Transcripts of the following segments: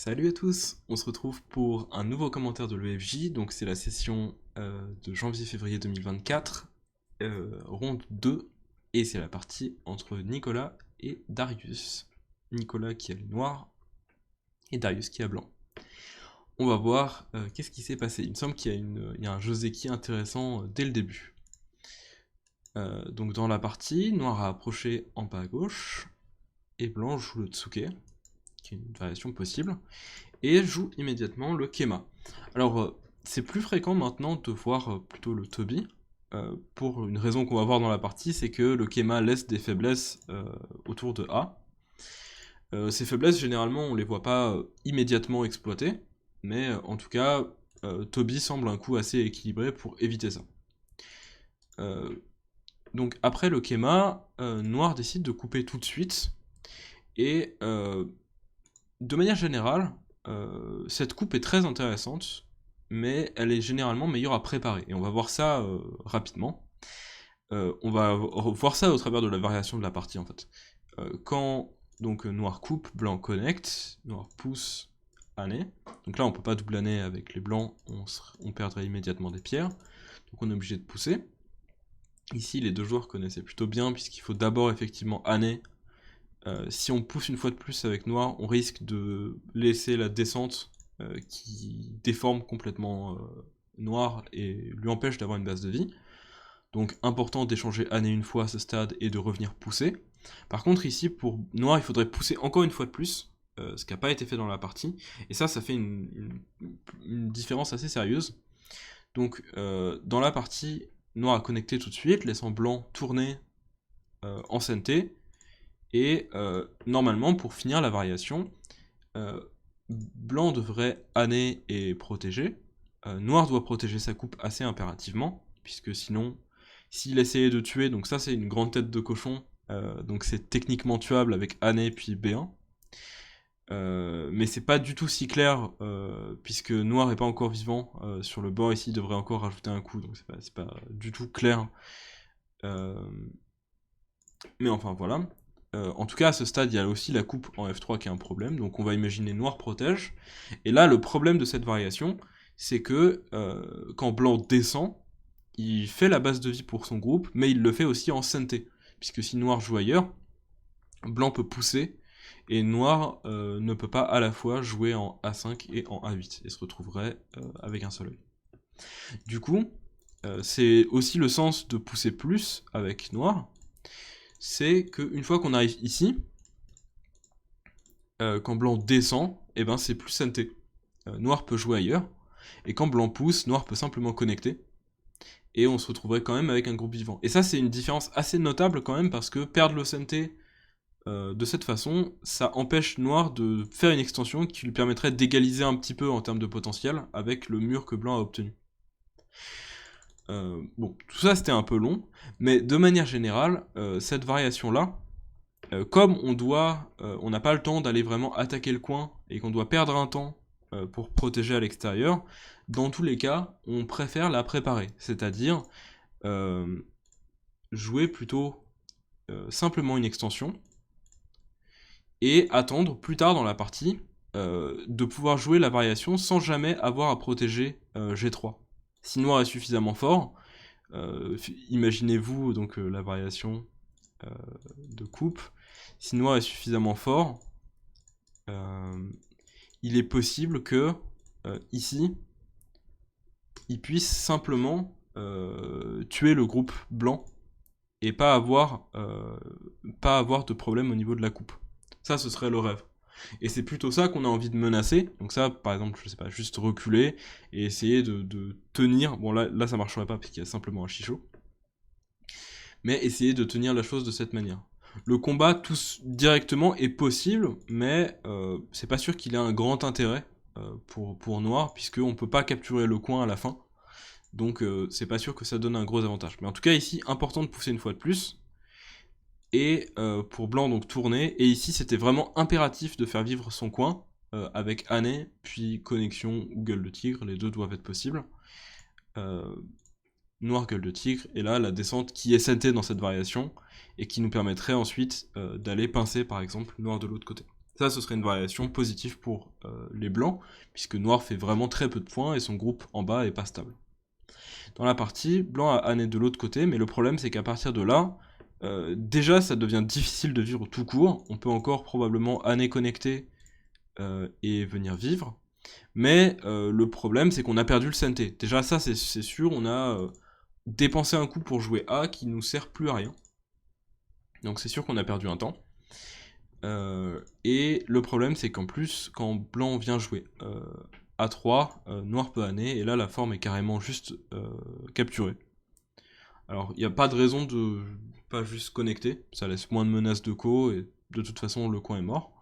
Salut à tous, on se retrouve pour un nouveau commentaire de l'EFJ, donc c'est la session de janvier-février 2024, ronde 2, et c'est la partie entre Nicolas et Darius. Nicolas qui a le noir, et Darius qui a blanc. On va voir qu'est-ce qui s'est passé. Il me semble qu'il y a un Joseki intéressant dès le début. Donc dans la partie, noir a approché en bas à gauche, et blanc joue le Tsuke, qui est une variation possible, et joue immédiatement le Kema. Alors, c'est plus fréquent maintenant de voir plutôt le Tobi, pour une raison qu'on va voir dans la partie, c'est que le Kema laisse des faiblesses autour de A. Ces faiblesses, généralement, on les voit pas immédiatement exploitées, mais en tout cas, Tobi semble un coup assez équilibré pour éviter ça. Donc après le Kema, Noir décide de couper tout de suite, et de manière générale, cette coupe est très intéressante, mais elle est généralement meilleure à préparer, et on va voir ça rapidement. On va voir ça au travers de la variation de la partie en fait. Quand donc noir coupe, blanc connecte, noir pousse, année. Donc là on peut pas double année avec les blancs, on perdrait immédiatement des pierres, donc on est obligé de pousser. Ici les deux joueurs connaissaient plutôt bien puisqu'il faut d'abord effectivement année. Si on pousse une fois de plus avec noir, on risque de laisser la descente qui déforme complètement noir et lui empêche d'avoir une base de vie. Donc important d'échanger année une fois à ce stade et de revenir pousser. Par contre ici pour noir il faudrait pousser encore une fois de plus, ce qui n'a pas été fait dans la partie, et ça fait une différence assez sérieuse. Donc dans la partie, noir a connecté tout de suite, laissant blanc tourner en CNT, et normalement pour finir la variation, blanc devrait année et protéger, noir doit protéger sa coupe assez impérativement, puisque sinon, s'il essayait de tuer, donc ça c'est une grande tête de cochon, donc c'est techniquement tuable avec année puis B1, mais c'est pas du tout si clair, puisque noir est pas encore vivant, sur le bord ici il devrait encore rajouter un coup, donc c'est pas du tout clair, mais enfin voilà. En tout cas, à ce stade, il y a aussi la coupe en F3 qui est un problème, donc on va imaginer noir protège. Et là, le problème de cette variation, c'est que quand blanc descend, il fait la base de vie pour son groupe, mais il le fait aussi en CNT. Puisque si noir joue ailleurs, blanc peut pousser, et noir ne peut pas à la fois jouer en A5 et en A8, et se retrouverait avec un seul œil. Du coup, c'est aussi le sens de pousser plus avec noir, c'est qu'une fois qu'on arrive ici, quand blanc descend, et ben c'est plus CNT. Noir peut jouer ailleurs, et quand blanc pousse, noir peut simplement connecter, et on se retrouverait quand même avec un groupe vivant. Et ça c'est une différence assez notable quand même, parce que perdre le CNT de cette façon, ça empêche noir de faire une extension qui lui permettrait d'égaliser un petit peu en termes de potentiel avec le mur que blanc a obtenu. Bon, tout ça c'était un peu long, mais de manière générale, cette variation-là, comme on n'a pas le temps d'aller vraiment attaquer le coin et qu'on doit perdre un temps pour protéger à l'extérieur, dans tous les cas, on préfère la préparer, c'est-à-dire jouer plutôt simplement une extension et attendre plus tard dans la partie de pouvoir jouer la variation sans jamais avoir à protéger G3. Si noir est suffisamment fort, imaginez-vous donc la variation de coupe. Si noir est suffisamment fort, il est possible que ici, il puisse simplement tuer le groupe blanc et pas avoir de problème au niveau de la coupe. Ça, ce serait le rêve. Et c'est plutôt ça qu'on a envie de menacer. Donc ça, par exemple, je sais pas, juste reculer et essayer de tenir. Bon, là ça marcherait pas parce qu'il y a simplement un chichot. Mais essayer de tenir la chose de cette manière. Le combat tous directement est possible, mais c'est pas sûr qu'il ait un grand intérêt pour noir, puisqu'on peut pas capturer le coin à la fin. Donc c'est pas sûr que ça donne un gros avantage. Mais en tout cas ici, important de pousser une fois de plus. Et pour blanc donc tourner, et ici c'était vraiment impératif de faire vivre son coin, avec année, puis connexion ou gueule de tigre, les deux doivent être possibles. Noir gueule de tigre, et là la descente qui est CNT dans cette variation, et qui nous permettrait ensuite d'aller pincer par exemple noir de l'autre côté. Ça, ce serait une variation positive pour les blancs, puisque noir fait vraiment très peu de points et son groupe en bas est pas stable. Dans la partie, blanc a Anne de l'autre côté, mais le problème c'est qu'à partir de là, déjà ça devient difficile de vivre tout court. On peut encore probablement Anne connecter et venir vivre. Mais le problème c'est qu'on a perdu le CNT. Déjà ça c'est sûr, on a dépensé un coup pour jouer A qui nous sert plus à rien. Donc c'est sûr qu'on a perdu un temps. Et le problème c'est qu'en plus quand blanc vient jouer A3, noir peut anner, et là la forme est carrément juste capturée. Alors il n'y a pas de raison de pas juste connecter, ça laisse moins de menaces de co, et de toute façon le coin est mort.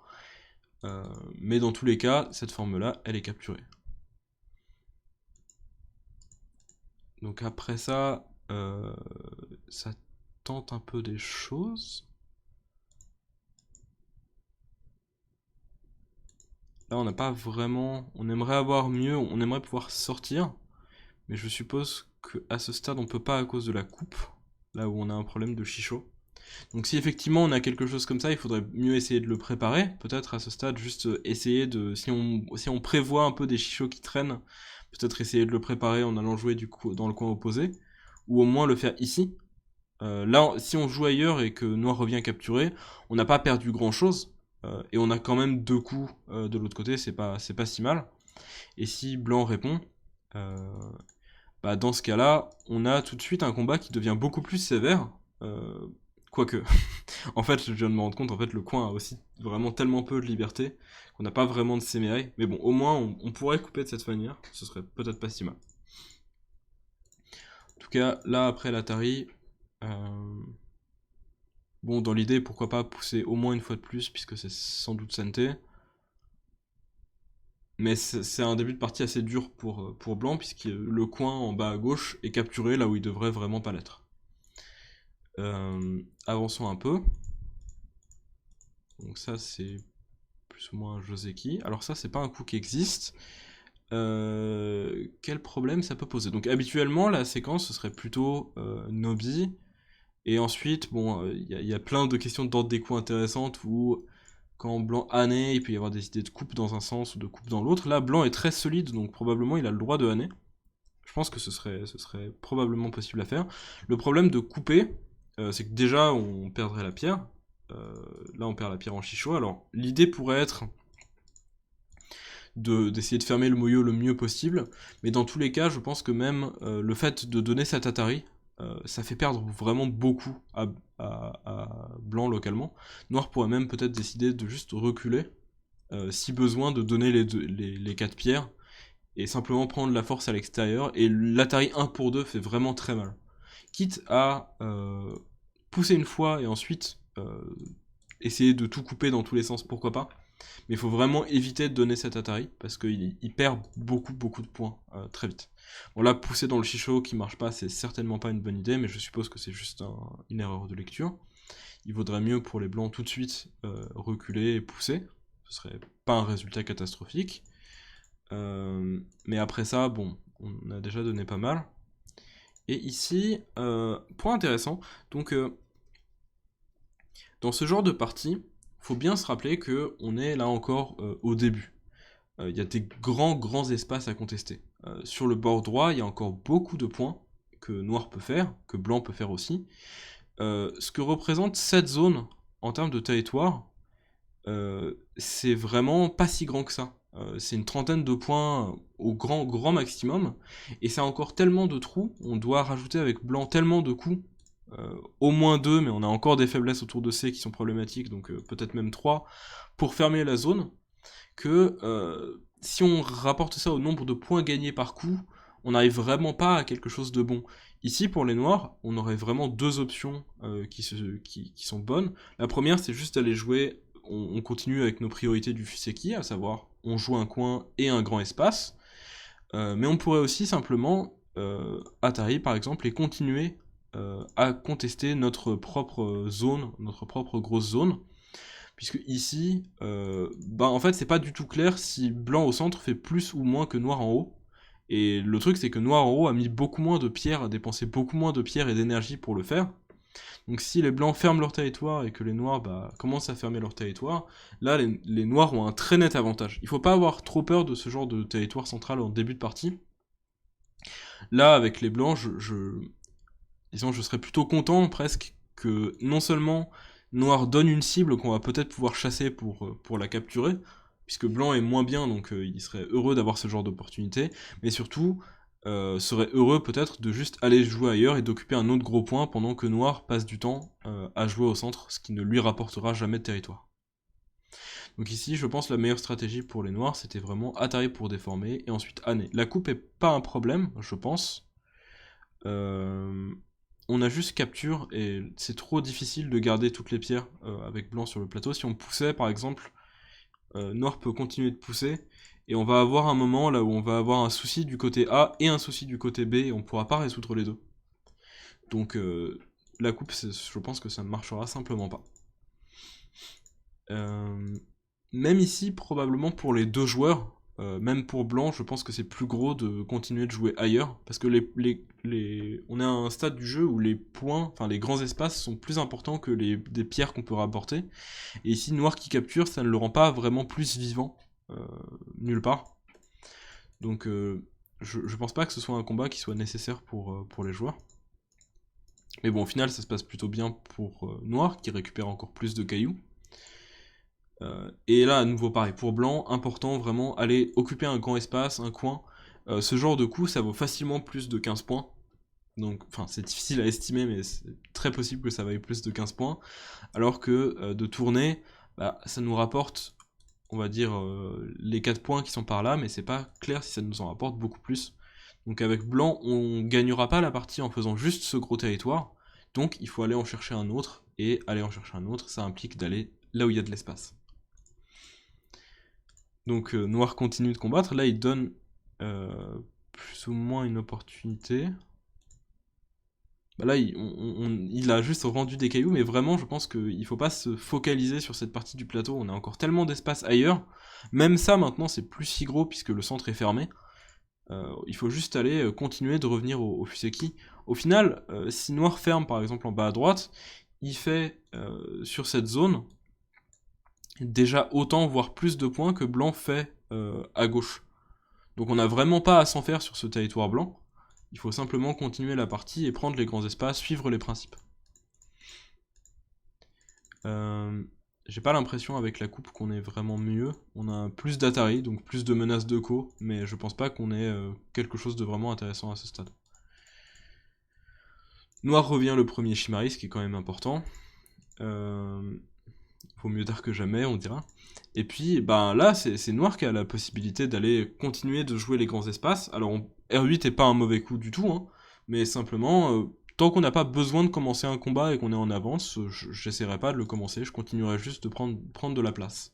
Mais dans tous les cas, cette forme là, elle est capturée. Donc après ça, ça tente un peu des choses. Là, on n'a pas vraiment... On aimerait avoir mieux, on aimerait pouvoir sortir. Mais je suppose qu'à ce stade, on peut pas à cause de la coupe. Là où on a un problème de chichot. Donc si effectivement on a quelque chose comme ça, il faudrait mieux essayer de le préparer. Peut-être à ce stade, juste essayer de... Si on prévoit un peu des chichots qui traînent, peut-être essayer de le préparer en allant jouer du coup dans le coin opposé. Ou au moins le faire ici. Là, si on joue ailleurs et que noir revient capturer, on n'a pas perdu grand-chose. Et on a quand même 2 coups de l'autre côté, c'est pas si mal. Et si blanc répond, bah dans ce cas-là, on a tout de suite un combat qui devient beaucoup plus sévère. Quoique, en fait, je viens de me rendre compte, en fait, le coin a aussi vraiment tellement peu de liberté qu'on n'a pas vraiment de séméailles. Mais bon, au moins, on pourrait couper de cette manière, ce serait peut-être pas si mal. En tout cas, là, après l'Atari, bon, dans l'idée, pourquoi pas pousser au moins une fois de plus, puisque c'est sans doute Santé. Mais c'est un début de partie assez dur pour blanc, puisque le coin en bas à gauche est capturé là où il devrait vraiment pas l'être. Avançons un peu. Donc ça, c'est plus ou moins un Joseki. Alors ça, c'est pas un coup qui existe. Quel problème ça peut poser? Donc habituellement, la séquence, ce serait plutôt Nobi. Et ensuite, bon, y a plein de questions d'ordre des coups intéressantes où quand blanc hanné, il peut y avoir des idées de coupe dans un sens ou de coupe dans l'autre. Là, blanc est très solide, donc probablement il a le droit de hanner. Je pense que ce serait probablement possible à faire. Le problème de couper, c'est que déjà on perdrait la pierre. Là, on perd la pierre en chichot. Alors, l'idée pourrait être d'essayer de fermer le moyo le mieux possible, mais dans tous les cas, je pense que même le fait de donner cet Atari, ça fait perdre vraiment beaucoup à blanc localement. Noir pourrait même peut-être décider de juste reculer, si besoin de donner les 4 pierres, et simplement prendre la force à l'extérieur, et l'Atari 1 pour 2 fait vraiment très mal. Quitte à pousser une fois et ensuite essayer de tout couper dans tous les sens, pourquoi pas. Mais il faut vraiment éviter de donner cet Atari, parce qu'il perd beaucoup de points très vite. Bon là, pousser dans le chichot qui marche pas, c'est certainement pas une bonne idée, mais je suppose que c'est juste une erreur de lecture. Il vaudrait mieux pour les blancs tout de suite reculer et pousser. Ce serait pas un résultat catastrophique. Mais après ça, bon, on a déjà donné pas mal. Et ici, point intéressant, donc dans ce genre de partie, faut bien se rappeler que on est là encore au début. Il y a des grands espaces à contester. Sur le bord droit, il y a encore beaucoup de points que noir peut faire, que blanc peut faire aussi. Ce que représente cette zone en termes de territoire, c'est vraiment pas si grand que ça. C'est une trentaine de points au grand maximum, et c'est encore tellement de trous, on doit rajouter avec blanc tellement de coups, au moins 2, mais on a encore des faiblesses autour de C qui sont problématiques, donc peut-être même 3, pour fermer la zone, que si on rapporte ça au nombre de points gagnés par coup, on n'arrive vraiment pas à quelque chose de bon. Ici, pour les noirs, on aurait vraiment 2 options qui sont bonnes. La première, c'est juste d'aller jouer, on continue avec nos priorités du Fuseki, à savoir, on joue un coin et un grand espace, mais on pourrait aussi simplement Atari, par exemple, et continuer à contester notre propre zone, notre propre grosse zone, puisque ici, en fait, c'est pas du tout clair si blanc au centre fait plus ou moins que noir en haut. Et le truc, c'est que noir en haut a mis beaucoup moins de pierres, a dépensé beaucoup moins de pierres et d'énergie pour le faire. Donc si les blancs ferment leur territoire et que les noirs commencent à fermer leur territoire, là les noirs ont un très net avantage. Il faut pas avoir trop peur de ce genre de territoire central en début de partie. Là avec les blancs, disons, je serais plutôt content presque que non seulement noir donne une cible qu'on va peut-être pouvoir chasser pour la capturer, puisque blanc est moins bien, donc il serait heureux d'avoir ce genre d'opportunité, mais surtout serait heureux peut-être de juste aller jouer ailleurs et d'occuper un autre gros point pendant que noir passe du temps à jouer au centre, ce qui ne lui rapportera jamais de territoire. Donc ici, je pense que la meilleure stratégie pour les noirs, c'était vraiment Atari pour déformer, et ensuite Année. La coupe est pas un problème, je pense. On a juste capture, et c'est trop difficile de garder toutes les pierres avec blanc sur le plateau. Si on poussait, par exemple, noir peut continuer de pousser, et on va avoir un moment là où on va avoir un souci du côté A et un souci du côté B, et on pourra pas résoudre les deux. Donc la coupe, je pense que ça ne marchera simplement pas. Même ici, probablement pour les deux joueurs, même pour blanc, je pense que c'est plus gros de continuer de jouer ailleurs, parce que on est à un stade du jeu où les points, enfin les grands espaces sont plus importants que des pierres qu'on peut rapporter, et ici noir qui capture, ça ne le rend pas vraiment plus vivant, nulle part. Donc je pense pas que ce soit un combat qui soit nécessaire pour les joueurs. Mais bon, au final, ça se passe plutôt bien pour noir, qui récupère encore plus de cailloux. Et là, à nouveau pareil, pour blanc, important vraiment, aller occuper un grand espace, un coin. Ce genre de coup, ça vaut facilement plus de 15 points. Donc, enfin, c'est difficile à estimer, mais c'est très possible que ça vaille plus de 15 points. Alors que de tourner, ça nous rapporte, on va dire, les 4 points qui sont par là, mais c'est pas clair si ça nous en rapporte beaucoup plus. Donc avec blanc, on gagnera pas la partie en faisant juste ce gros territoire. Donc il faut aller en chercher un autre, et aller en chercher un autre, ça implique d'aller là où il y a de l'espace. Donc noir continue de combattre, là il donne plus ou moins une opportunité. Là il a juste rendu des cailloux, mais vraiment je pense qu'il faut pas se focaliser sur cette partie du plateau, on a encore tellement d'espace ailleurs. Même ça maintenant c'est plus si gros puisque le centre est fermé. Il faut juste aller continuer de revenir au Fuseki. Au final, si noir ferme par exemple en bas à droite, il fait sur cette zone déjà autant voire plus de points que blanc fait à gauche. Donc on n'a vraiment pas à s'en faire sur ce territoire blanc, il faut simplement continuer la partie et prendre les grands espaces, suivre les principes. J'ai pas l'impression avec la coupe qu'on est vraiment mieux, on a plus d'Atari, donc plus de menaces de co, mais je pense pas qu'on ait quelque chose de vraiment intéressant à ce stade. Noir revient le premier Chimaris, ce qui est quand même important. Vaut mieux tard que jamais, on dira. Et puis, là, c'est Noir qui a la possibilité d'aller continuer de jouer les grands espaces. Alors, R8 est pas un mauvais coup du tout, hein, mais simplement, tant qu'on n'a pas besoin de commencer un combat et qu'on est en avance, j'essaierai pas de le commencer, je continuerai juste de prendre de la place.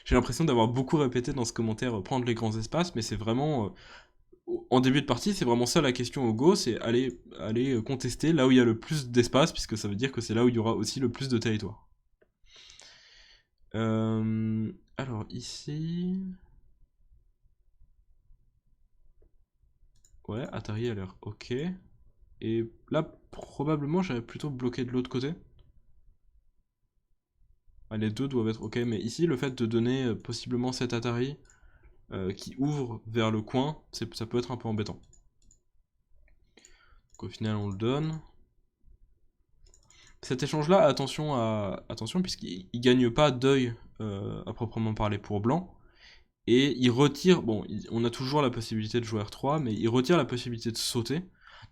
J'ai l'impression d'avoir beaucoup répété dans ce commentaire prendre les grands espaces, mais c'est vraiment... en début de partie, c'est vraiment ça la question au Go, c'est aller contester là où il y a le plus d'espace, puisque ça veut dire que c'est là où il y aura aussi le plus de territoire. Alors ici... Ouais, Atari a l'air ok. Et là, probablement, j'avais plutôt bloqué de l'autre côté. Les deux doivent être ok, mais ici, le fait de donner possiblement cet Atari qui ouvre vers le coin, ça peut être un peu embêtant. Donc au final, on le donne. Cet échange-là, attention puisqu'il gagne pas d'œil à proprement parler pour blanc. Et il retire, bon, on a toujours la possibilité de jouer R3, mais il retire la possibilité de sauter.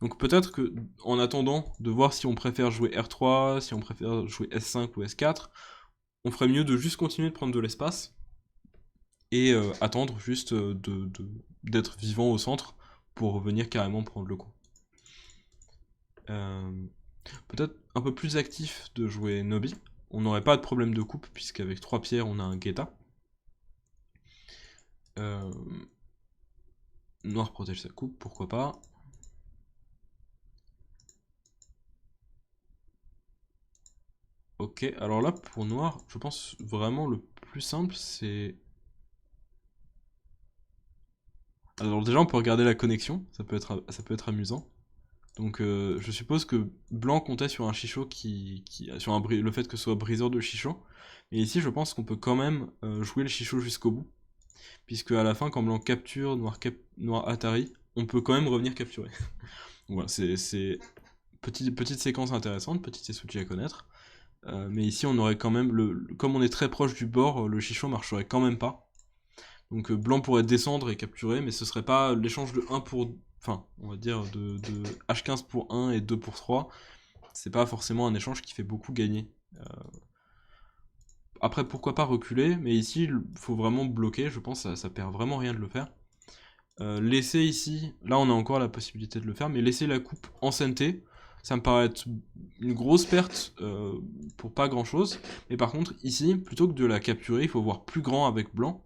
Donc peut-être que, en attendant de voir si on préfère jouer R3, si on préfère jouer S5 ou S4, on ferait mieux de juste continuer de prendre de l'espace et attendre juste d'être vivant au centre pour revenir carrément prendre le coup. Peut-être un peu plus actif de jouer Nobi. On n'aurait pas de problème de coupe, puisqu'avec 3 pierres, on a un Geta. Noir protège sa coupe, pourquoi pas. Ok, alors là, pour noir, je pense vraiment le plus simple, c'est... Alors déjà, on peut regarder la connexion, ça peut être amusant. Donc je suppose que blanc comptait sur un Chicho sur le fait que ce soit briseur de Chicho. Et ici je pense qu'on peut quand même jouer le Chicho jusqu'au bout. Puisque à la fin quand blanc capture, noir Atari, on peut quand même revenir capturer. Voilà, c'est petite séquence intéressante, petit SOG à connaître. Mais ici on aurait quand même, comme on est très proche du bord, le Chicho marcherait quand même pas. Donc blanc pourrait descendre et capturer, mais ce serait pas l'échange de 1 pour... Enfin, on va dire de H15 pour 1 et 2 pour 3. C'est pas forcément un échange qui fait beaucoup gagner. Après, pourquoi pas reculer, mais ici, il faut vraiment bloquer, je pense, ça perd vraiment rien de le faire. Laisser ici, là on a encore la possibilité de le faire, mais laisser la coupe en CNT, ça me paraît être une grosse perte pour pas grand chose. Mais par contre, ici, plutôt que de la capturer, il faut voir plus grand avec blanc.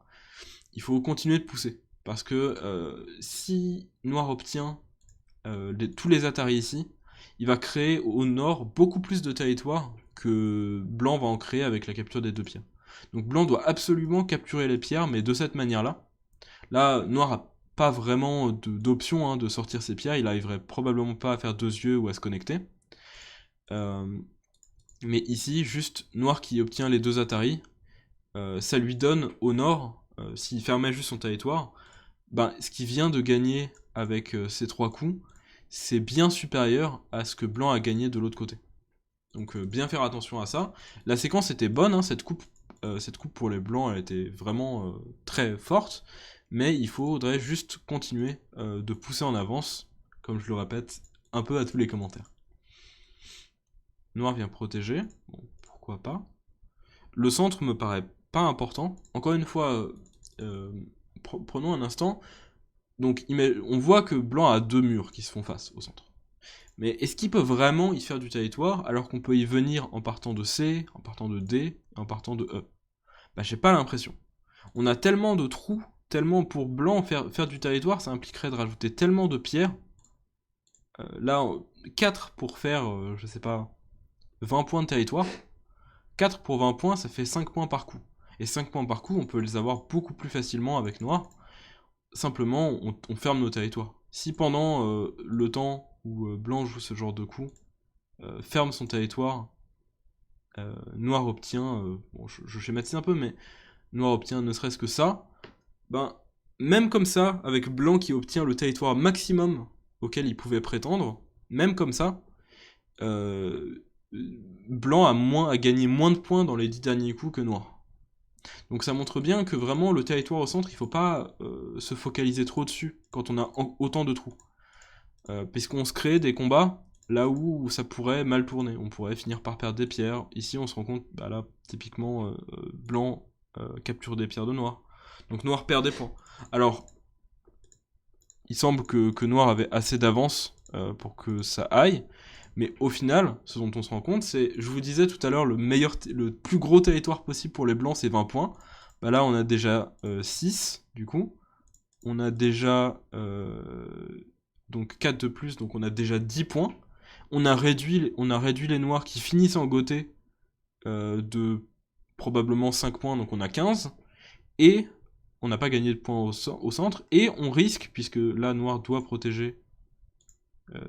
Il faut continuer de pousser. Parce que si noir obtient tous les Atari ici, il va créer au nord beaucoup plus de territoire que blanc va en créer avec la capture des 2 pierres. Donc blanc doit absolument capturer les pierres, mais de cette manière-là. Là, noir a pas vraiment d'option de sortir ses pierres, il arriverait probablement pas à faire 2 yeux ou à se connecter. Mais ici, juste noir qui obtient les 2 Atari, ça lui donne au nord, s'il fermait juste son territoire, ce qu'il vient de gagner avec ces 3 coups, c'est bien supérieur à ce que blanc a gagné de l'autre côté. Donc bien faire attention à ça. La séquence était bonne, cette coupe pour les blancs, elle était vraiment très forte, mais il faudrait juste continuer de pousser en avance, comme je le répète, un peu à tous les commentaires. Noir vient protéger, bon, pourquoi pas. Le centre me paraît pas important. Encore une fois, prenons un instant. Donc on voit que blanc a 2 murs qui se font face au centre. Mais est-ce qu'il peut vraiment y faire du territoire alors qu'on peut y venir en partant de C, en partant de D, en partant de E? J'ai pas l'impression. On a tellement de trous, tellement pour blanc faire du territoire, ça impliquerait de rajouter tellement de pierres. Là, 4 pour faire, je sais pas, 20 points de territoire. 4 pour 20 points, ça fait 5 points par coup. Et 5 points par coup, on peut les avoir beaucoup plus facilement avec noir. Simplement, on ferme nos territoires. Si pendant le temps où blanc joue ce genre de coup, ferme son territoire, noir obtient, bon, je schématise un peu, mais noir obtient ne serait-ce que ça, même comme ça, avec blanc qui obtient le territoire maximum auquel il pouvait prétendre, même comme ça, blanc a gagné moins de points dans les 10 derniers coups que noir. Donc ça montre bien que vraiment le territoire au centre, il faut pas se focaliser trop dessus quand on a autant de trous. Puisqu'on se crée des combats là où ça pourrait mal tourner. On pourrait finir par perdre des pierres. Ici on se rend compte, là typiquement blanc capture des pierres de noir. Donc noir perd des points. Alors il semble que noir avait assez d'avance pour que ça aille. Mais au final, ce dont on se rend compte, c'est, je vous disais tout à l'heure, le plus gros territoire possible pour les blancs, c'est 20 points. Là, on a déjà 6, du coup. On a déjà donc 4 de plus, donc on a déjà 10 points. On a réduit les noirs qui finissent en goté de probablement 5 points, donc on a 15. Et on n'a pas gagné de points au centre. Et on risque, puisque là, noir doit protéger...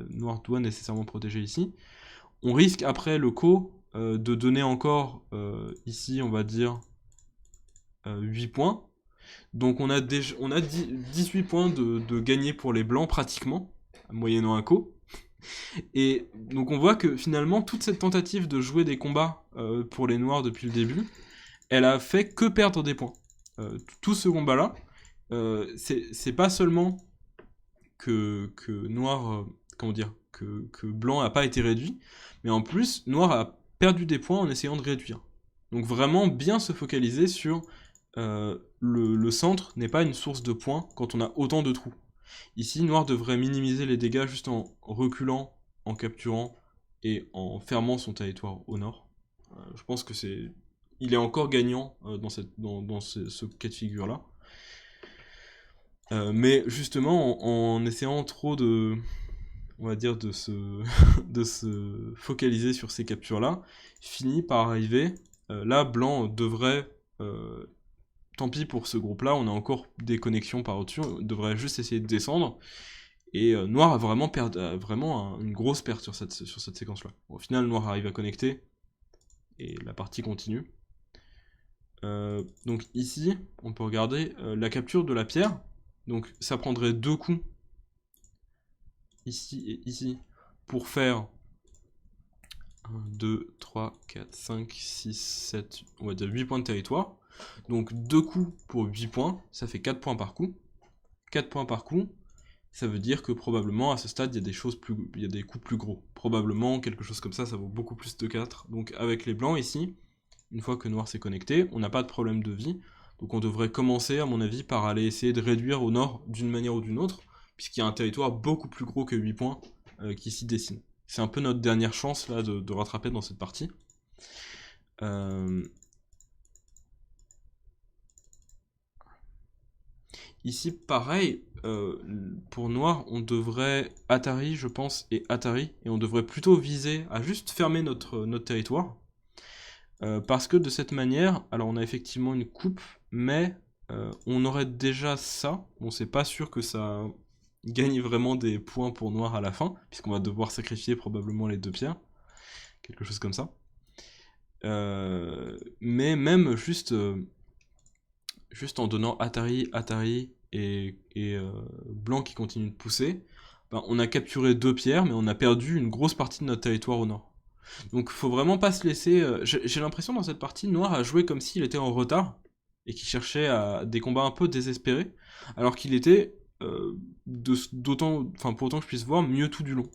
noir doit nécessairement protéger ici. On risque après le de donner encore ici, on va dire 8 points. Donc on a 18 points de gagner pour les blancs pratiquement, moyennant un co. Et donc on voit que finalement toute cette tentative de jouer des combats pour les noirs depuis le début, elle a fait que perdre des points. Tout ce combat là, c'est pas seulement que noir, comment dire, que blanc n'a pas été réduit, mais en plus noir a perdu des points en essayant de réduire. Donc vraiment bien se focaliser sur le centre n'est pas une source de points quand on a autant de trous. Ici, noir devrait minimiser les dégâts juste en reculant, en capturant et en fermant son territoire au nord. Je pense que il est encore gagnant dans ce cas de figure là. Mais justement, en essayant trop on va dire de se focaliser sur ces captures là, finit par arriver. Là, blanc devrait tant pis pour ce groupe là, on a encore des connexions par au-dessus, on devrait juste essayer de descendre Et noir a vraiment, une grosse perte sur cette séquence-là. Au final, noir arrive à connecter, et la partie continue. Donc ici, on peut regarder la capture de la pierre. Donc ça prendrait 2 coups, ici et ici, pour faire 1, 2, 3, 4, 5, 6, 7, on va dire 8 points de territoire. Donc 2 coups pour 8 points, ça fait 4 points par coup. 4 points par coup, ça veut dire que probablement à ce stade, il y a des coups plus gros. Probablement, quelque chose comme ça vaut beaucoup plus de 4. Donc avec les blancs ici, une fois que noir s'est connecté, on n'a pas de problème de vie. Donc on devrait commencer, à mon avis, par aller essayer de réduire au nord d'une manière ou d'une autre, puisqu'il y a un territoire beaucoup plus gros que 8 points qui s'y dessine. C'est un peu notre dernière chance là de rattraper dans cette partie. Ici, pareil, pour noir, on devrait Atari, je pense, et Atari, et on devrait plutôt viser à juste fermer notre territoire. Parce que de cette manière, alors on a effectivement une coupe, mais on aurait déjà ça. Bon, c'est pas sûr que ça gagne vraiment des points pour noir à la fin, puisqu'on va devoir sacrifier probablement les 2 pierres. Quelque chose comme ça. Mais même juste en donnant Atari et blanc qui continue de pousser, ben, on a capturé 2 pierres, mais on a perdu une grosse partie de notre territoire au nord. Donc faut vraiment pas se laisser... J'ai l'impression dans cette partie, noir a joué comme s'il était en retard, et qu'il cherchait à des combats un peu désespérés, alors qu'il était, pour autant que je puisse voir, mieux tout du long.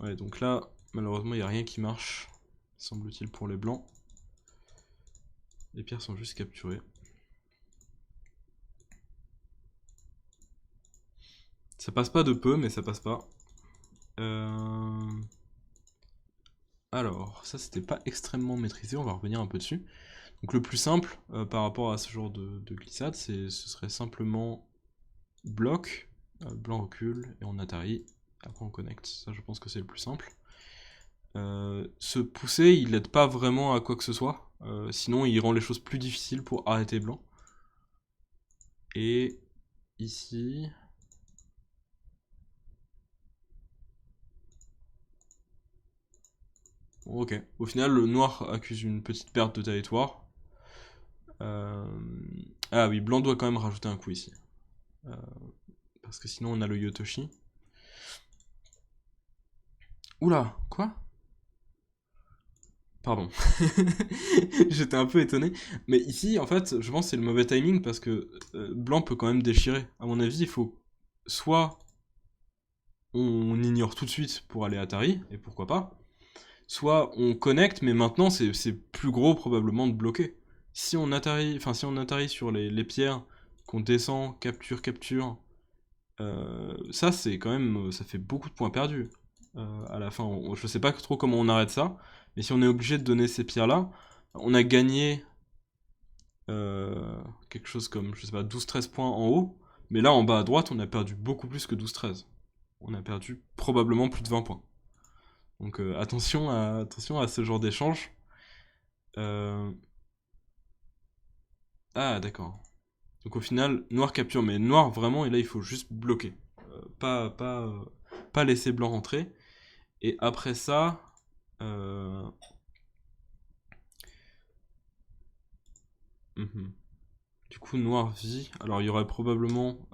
Ouais, donc là, malheureusement, il n'y a rien qui marche, semble-t-il, pour les blancs. Les pierres sont juste capturées. Ça passe pas de peu, mais ça passe pas. Alors, ça c'était pas extrêmement maîtrisé, on va revenir un peu dessus. Donc le plus simple par rapport à ce genre de glissade, ce serait simplement bloc, blanc recule, et on Atari, après on connecte. Ça je pense que c'est le plus simple. Se pousser, il n'aide pas vraiment à quoi que ce soit, sinon il rend les choses plus difficiles pour arrêter blanc. Et ici... Ok. Au final, le noir accuse une petite perte de territoire. Ah oui, blanc doit quand même rajouter un coup ici. Parce que sinon on a le Yotoshi. Oula, quoi? Pardon. J'étais un peu étonné. Mais ici, en fait, je pense que c'est le mauvais timing parce que blanc peut quand même déchirer. À mon avis, il faut soit on ignore tout de suite pour aller à Atari, et pourquoi pas, soit on connecte, mais maintenant c'est plus gros probablement de bloquer. Si on Atari sur les pierres, qu'on descend, capture, ça c'est quand même, ça fait beaucoup de points perdus. À la fin, je sais pas trop comment on arrête ça, mais si on est obligé de donner ces pierres là, on a gagné quelque chose comme, je sais pas, 12-13 points en haut, mais là en bas à droite on a perdu beaucoup plus que 12-13. On a perdu probablement plus de 20 points. Donc attention à ce genre d'échange. Ah d'accord. Donc au final, noir capture, mais noir vraiment, et là il faut juste bloquer. Pas laisser blanc rentrer. Et après ça... Du coup, noir vit. Alors il y aurait probablement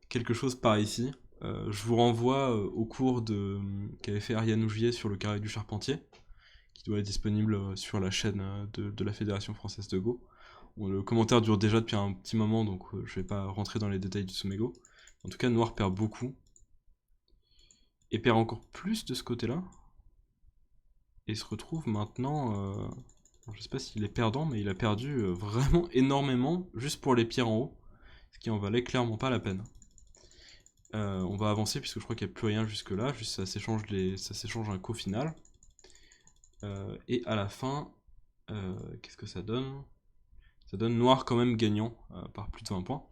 quelque chose par ici. Je vous renvoie au cours qu'avait fait Ariane Ougier sur le carré du Charpentier, qui doit être disponible sur la chaîne de la Fédération Française de Go. Bon, le commentaire dure déjà depuis un petit moment, donc je vais pas rentrer dans les détails du Sumego. En tout cas, noir perd beaucoup. Et perd encore plus de ce côté-là. Et se retrouve maintenant... je sais pas s'il est perdant, mais il a perdu vraiment énormément, juste pour les pierres en haut. Ce qui en valait clairement pas la peine. On va avancer puisque je crois qu'il n'y a plus rien jusque là, juste ça s'échange un coup final. Et à la fin, qu'est-ce que ça donne? Ça donne noir quand même gagnant par plus de 20 points.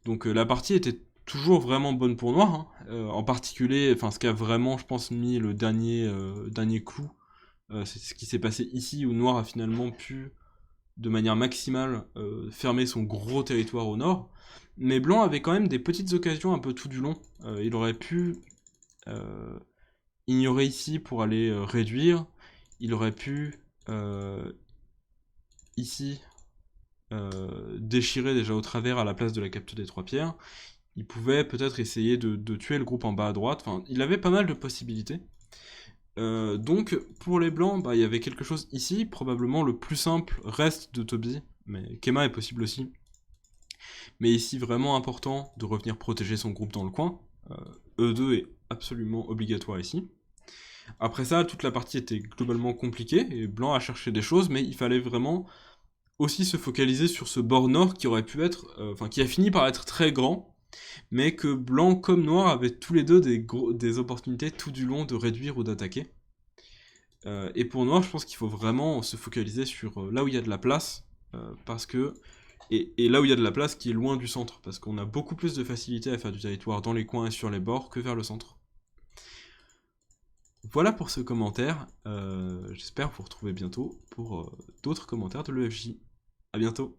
Donc la partie était toujours vraiment bonne pour noir, hein. En particulier, ce qui a vraiment, je pense, mis le dernier clou C'est ce qui s'est passé ici, où Noir a finalement pu, de manière maximale, fermer son gros territoire au nord. Mais Blanc avait quand même des petites occasions un peu tout du long. Il aurait pu ignorer ici pour aller réduire. Il aurait pu ici déchirer déjà au travers à la place de la capture des 3 pierres. Il pouvait peut-être essayer de tuer le groupe en bas à droite. Enfin, il avait pas mal de possibilités. Donc pour les blancs, bah, il y avait quelque chose ici. Probablement le plus simple reste de Toby, mais Kema est possible aussi. Mais ici, vraiment important de revenir protéger son groupe dans le coin. E2 est absolument obligatoire ici. Après ça, toute la partie était globalement compliquée, et Blanc a cherché des choses, mais il fallait vraiment aussi se focaliser sur ce bord nord qui aurait pu être, qui a fini par être très grand, mais que Blanc comme Noir avaient tous les deux des opportunités tout du long de réduire ou d'attaquer. Et pour Noir, je pense qu'il faut vraiment se focaliser sur là où il y a de la place, parce que et là où il y a de la place qui est loin du centre, parce qu'on a beaucoup plus de facilité à faire du territoire dans les coins et sur les bords que vers le centre. Voilà pour ce commentaire, j'espère vous retrouver bientôt pour d'autres commentaires de l'EFJ. A bientôt.